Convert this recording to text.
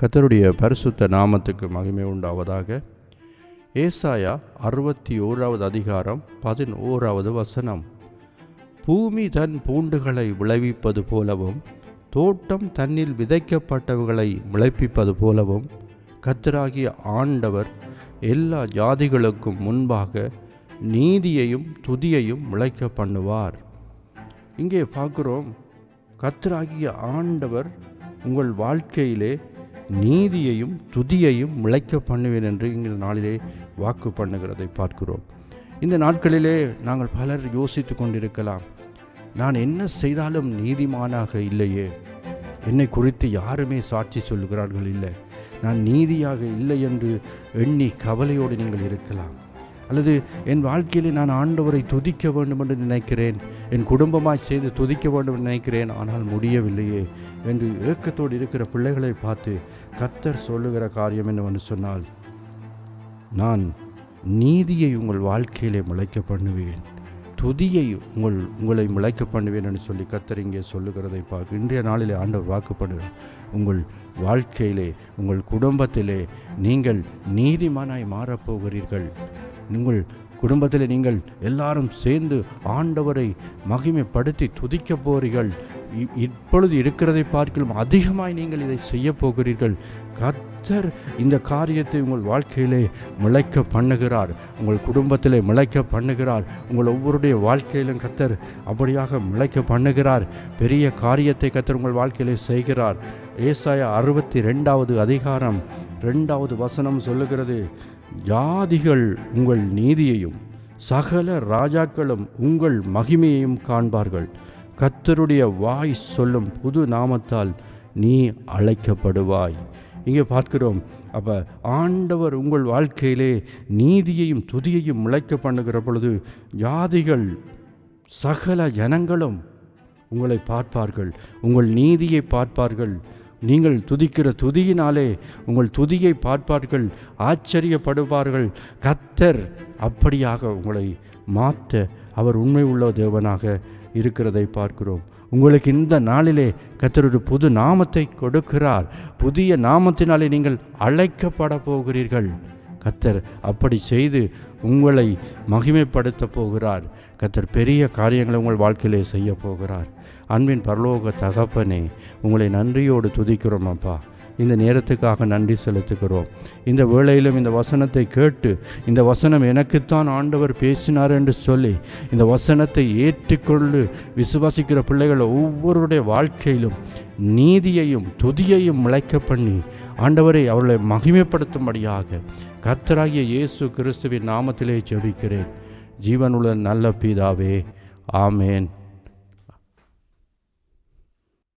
கர்த்தருடைய பரிசுத்த நாமத்துக்கு மகிமை உண்டாவதாக. ஏசாயா 61வது அதிகாரம் 11வது வசனம். பூமி தன் பூண்டுகளை விளைவிப்பது போலவும் தோட்டம் தன்னில் விதைக்கப்பட்டவைகளை முளைப்பிப்பது போலவும் கர்த்தராகிய ஆண்டவர் எல்லா ஜாதிகளுக்கும் முன்பாக நீதியையும் துதியையும் முளைக்க பண்ணுவார். இங்கே பார்க்கிறோம், கர்த்தராகிய ஆண்டவர் உங்கள் வாழ்க்கையிலே நீதியையும் துதியையும் முளைக்க பண்ணுவேன் என்று இங்கே நாளிலே வாக்கு பண்ணுகிறதை பார்க்கிறோம். இந்த நாட்களிலே நாங்கள் பலர் யோசித்து கொண்டிருக்கலாம், நான் என்ன செய்தாலும் நீதிமானாக இல்லையே, என்னை குறித்து யாருமே சாட்சி சொல்கிறார்கள் இல்லை, நான் நீதியாக இல்லை என்று எண்ணி கவலையோடு நீங்கள் இருக்கலாம். அல்லது என் வாழ்க்கையிலே நான் ஆண்டவரை துதிக்க வேண்டும் என்று நினைக்கிறேன், என் குடும்பமாய் செய்து துதிக்க வேண்டும் என்று நினைக்கிறேன், ஆனால் முடியவில்லையே என்று ஏக்கத்தோடு இருக்கிற பிள்ளைகளை பார்த்து கர்த்தர் சொல்லுகிற காரியம் என்னவென்று சொன்னால், நான் நீதியை உங்கள் வாழ்க்கையிலே முளைக்க பண்ணுவேன், துதியை உங்களை முளைக்க பண்ணுவேன் என்று சொல்லி கர்த்தர் இங்கே சொல்லுகிறதை பார்க்க இன்றைய நாளிலே ஆண்டவர் வாக்குப்படுகிறார். உங்கள் வாழ்க்கையிலே உங்கள் குடும்பத்திலே நீங்கள் நீதிமானாய் மாறப்போகிறீர்கள். உங்கள் குடும்பத்தில் நீங்கள் எல்லாரும் சேர்ந்து ஆண்டவரை மகிமைப்படுத்தி துதிக்க போகிறீர்கள். இப்பொழுது இருக்கிறதை பார்க்கலாம் அதிகமாய் நீங்கள் இதை செய்ய போகிறீர்கள். கர்த்தர் இந்த காரியத்தை உங்கள் வாழ்க்கையிலே முளைக்க பண்ணுகிறார், உங்கள் குடும்பத்திலே முளைக்க பண்ணுகிறார், உங்கள் ஒவ்வொருடைய வாழ்க்கையிலும் கர்த்தர் அப்படியாக முளைக்க பண்ணுகிறார். பெரிய காரியத்தை கர்த்தர் உங்கள் வாழ்க்கையிலே செய்கிறார். ஏசாயா 62வது அதிகாரம் 2வது வசனம் சொல்லுகிறது, ஜாதிகள் உங்கள் நீதியையும் சகல ராஜாக்களும் உங்கள் மகிமையையும் காண்பார்கள். கர்த்தருடைய வாய் சொல்லும் புது நாமத்தால் நீ அழைக்கப்படுவாய். இங்கே பார்க்கிறோம், அப்போ ஆண்டவர் உங்கள் வாழ்க்கையிலே நீதியையும் துதியையும் முளைக்க பண்ணுகிற பொழுது ஜாதிகள் சகல ஜனங்களும் உங்களை பார்ப்பார்கள், உங்கள் நீதியை பார்ப்பார்கள். நீங்கள் துதிக்கிற துதியினாலே உங்கள் துதியை பார்ப்பார்கள், ஆச்சரியப்படுவார்கள். கர்த்தர் அப்படியாக உங்களை மாற்ற அவர் உண்மை உள்ள தேவனாக இருக்கிறதை பார்க்கிறோம். உங்களுக்கு இந்த நாளிலே கர்த்தர் ஒரு புது நாமத்தை கொடுக்கிறார். புதிய நாமத்தினாலே நீங்கள் அழைக்கப்பட போகிறீர்கள். கர்த்தர் அப்படி செய்து உங்களை மகிமைப்படுத்த போகிறார். கர்த்தர் பெரிய காரியங்களை உங்கள் வாழ்க்கையிலே செய்ய போகிறார். அன்பின் பரலோக தகப்பனே, உங்களை நன்றியோடு துதிக்கிறோம் அப்பா. இந்த நேரத்துக்காக நன்றி செலுத்துகிறோம். இந்த வேளையிலும் இந்த வசனத்தை கேட்டு, இந்த வசனம் எனக்குத்தான் ஆண்டவர் பேசினார் என்று சொல்லி இந்த வசனத்தை ஏற்றுக்கொண்டு விசுவாசிக்கிற பிள்ளைகள் ஒவ்வொருடைய வாழ்க்கையிலும் நீதியையும் துதியையும் முளைக்க பண்ணி ஆண்டவரை அவர்களை மகிமைப்படுத்தும்படியாக கர்த்தராகிய இயேசு கிறிஸ்துவின் நாமத்திலே ஜெபிக்கிறேன். ஜீவனுள்ள நல்ல பிதாவே, ஆமேன்.